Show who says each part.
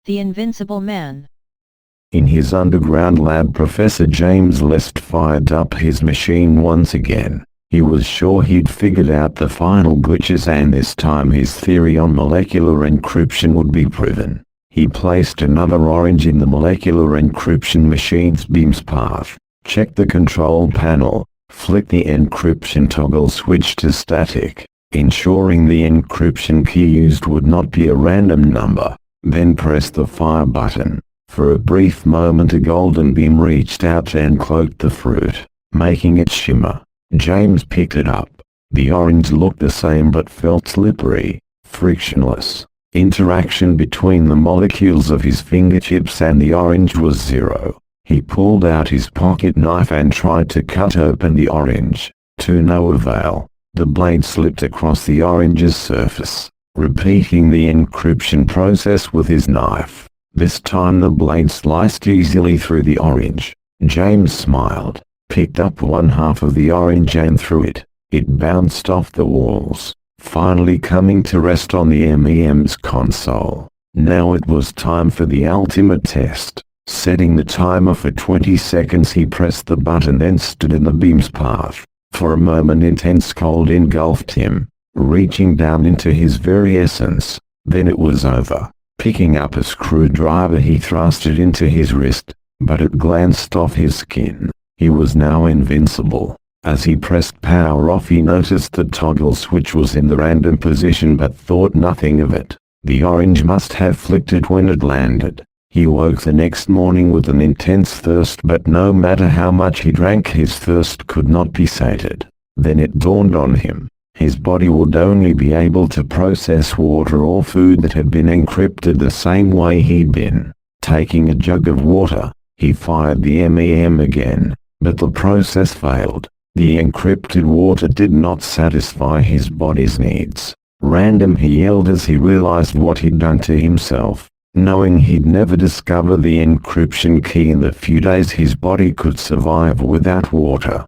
Speaker 1: The Invincible Man.
Speaker 2: In his underground lab, Professor James Lest fired up his machine once again. He was sure he'd figured out the final glitches, and this time his theory on molecular encryption would be proven. He placed another orange in the molecular encryption machine's beam's path, checked the control panel, flicked the encryption toggle switch to static, ensuring the encryption key used would not be a random number, then pressed the fire button. For a brief moment a golden beam reached out and cloaked the fruit, making it shimmer. James picked it up. The orange looked the same but felt slippery, frictionless. Interaction between the molecules of his fingertips and the orange was zero. He pulled out his pocket knife and tried to cut open the orange. To no avail. The blade slipped across the orange's surface, repeating the encryption process with his knife. This time the blade sliced easily through the orange. James smiled, picked up one half of the orange and threw it. It bounced off the walls, finally coming to rest on the MEM's console. Now it was time for the ultimate test. Setting the timer for 20 seconds, he pressed the button, then stood in the beam's path. For a moment intense cold engulfed him, reaching down into his very essence. Then it was over. Picking up a screwdriver, he thrust it into his wrist, but it glanced off his skin. He was now invincible. As he pressed power off, he noticed the toggle switch was in the random position but thought nothing of it. The orange must have flicked it when it landed. He woke the next morning with an intense thirst, but no matter how much he drank, his thirst could not be sated. Then it dawned on him. His body would only be able to process water or food that had been encrypted the same way he'd been. Taking a jug of water, he fired the MEM again, but the process failed. The encrypted water did not satisfy his body's needs. Random, he yelled as he realized what he'd done to himself. Knowing he'd never discover the encryption key in the few days his body could survive without water,